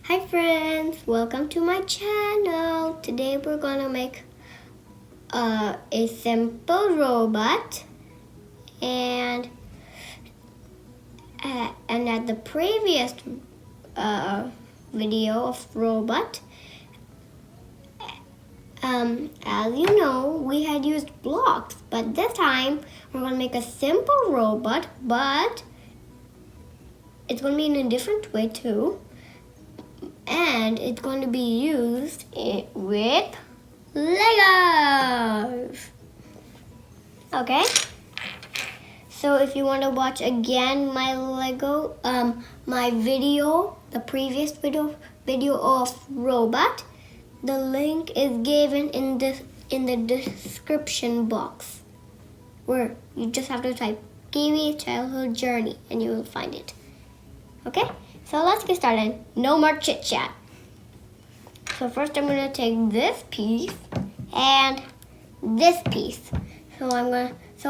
Hi friends, welcome to my channel. Today we're gonna make a simple robot and at the previous video of robot, as you know, we had used blocks, but this time we're gonna make a simple robot, but it's gonna be in a different way too. And it's going to be used with Legos. Okay. So if you want to watch again my my video, the previous video of robot, the link is given in the description box, where you just have to type Kiwi childhood journey and you will find it. Okay. So let's get started. No more chit chat. So first I'm gonna take this piece and this piece. So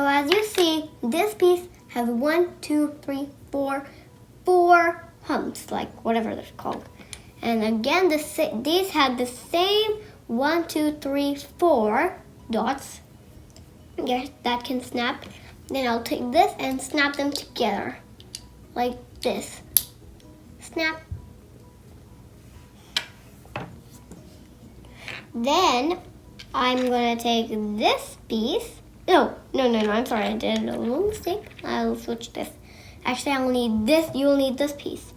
as you see, this piece has 1, 2, 3, 4 humps, like whatever they're called. And again, these had the same 1, 2, 3, 4 dots. Yes, that can snap. Then I'll take this and snap them together, like this. Snap. Then I'm gonna take this piece. No, I'm sorry, I did a little mistake. I'll switch this. Actually, I'll need this. You'll need this piece.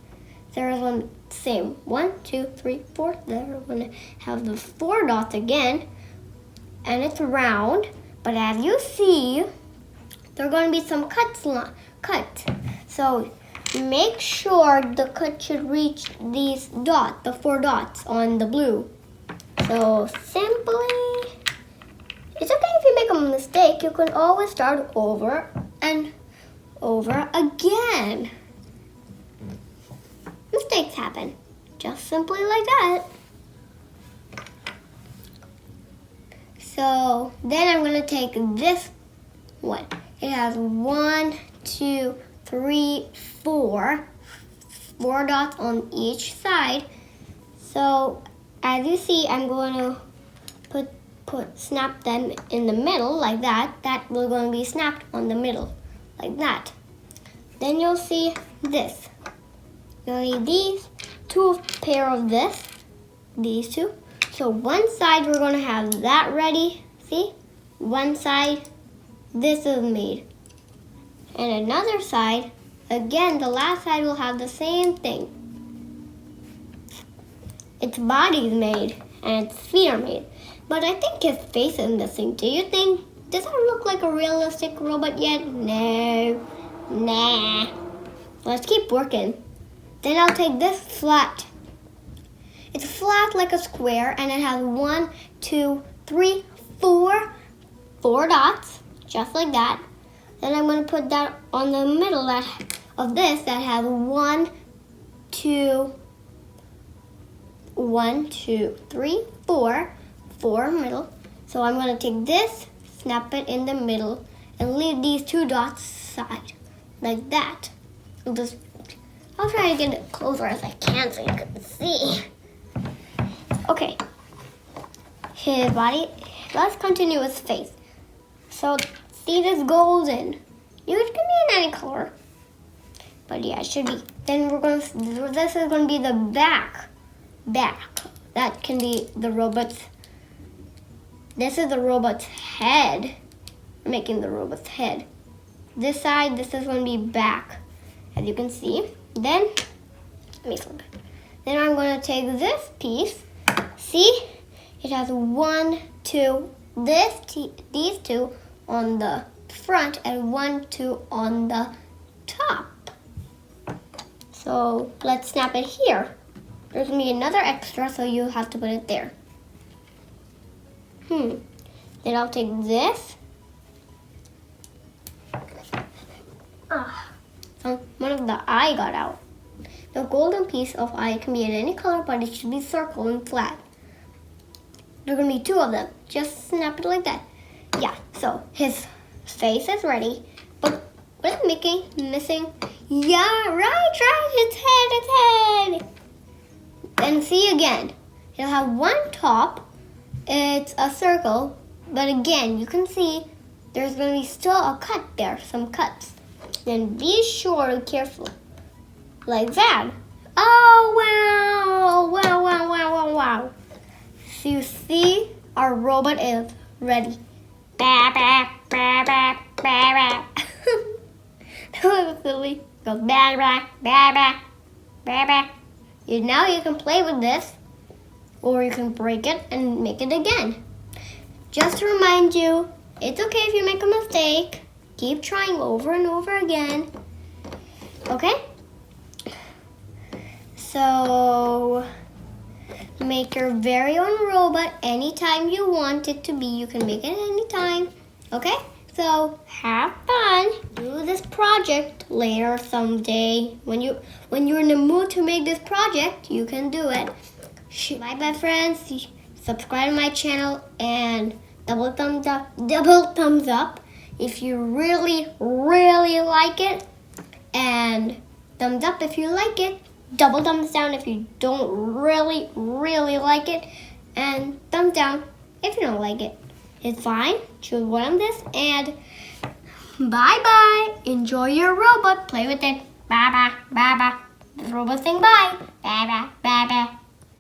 There's one same. 1, 2, 3, 4. There we're gonna have the 4 dots again, and it's round. But as you see, there are gonna be some cuts. So make sure the cut should reach these dots, the 4 dots on the blue. So simply, it's okay if you make a mistake. You can always start over and over again. Mistakes happen, just simply like that. So then I'm gonna take this one. It has 1, 2, 3, 4 dots on each side. So as you see, I'm going to snap them in the middle like that. That will going to be snapped on the middle like that. Then you'll see this. You'll need these 2 pair of these 2. So one side we're going to have that ready. See, one side this is made. And another side, again, the last side will have the same thing. Its body is made and its feet are made. But I think his face is missing. Do you think? Does it look like a realistic robot yet? No. Nah. Let's keep working. Then I'll take this flat. It's flat like a square and it has 1, 2, 3, 4 dots, just like that. Then I'm going to put that on the middle of this that has 1, 2, 3, 4 middle. So I'm going to take this, snap it in the middle, and leave these 2 dots side, like that. I'll try to get it closer as I can so you can see. Okay. His body. Let's continue his face. So see this golden. It can be in any color. But yeah, it should be. Then this is going to be the back. That can be the robot's. This is the robot's head. I'm making the robot's head. This side, this is going to be back. As you can see. Then, let me flip it. Then I'm going to take this piece. See? It has 1, 2, these 2 on the front and 1, 2 on the top. So let's snap it here. There's going to be another extra, so you have to put it there. Then I'll take this. One of the eye got out. The golden piece of eye can be in any color, but it should be circle and flat. There are going to be 2 of them. Just snap it like that. Yeah, so his face is ready. But what is missing? Yeah, right, its head. And see again, it'll have one top. It's a circle, but again, you can see there's going to be still a cut there, some cuts. Then be sure to careful, like that. Oh, wow, wow, wow, wow, wow, wow. So you see, our robot is ready. Bah, bah, bah, bah, bah, bah. That was silly. It goes bah, bah, bah, bah, bah, bah. Now you can play with this, or you can break it and make it again. Just to remind you, it's okay if you make a mistake. Keep trying over and over again. Okay? So, make your very own robot anytime you want it to be. You can make it anytime. Okay? So, have fun. Do this project later someday. When you're in the mood to make this project, you can do it. Bye-bye, friends. Subscribe to my channel and double thumbs up if you really, really like it. And thumbs up if you like it. Double thumbs down if you don't really, really like it. And thumbs down if you don't like it. It's fine. Choose one of this. And bye-bye. Enjoy your robot. Play with it. Bye-bye. Bye-bye. The robot saying bye. Bye-bye. Bye-bye.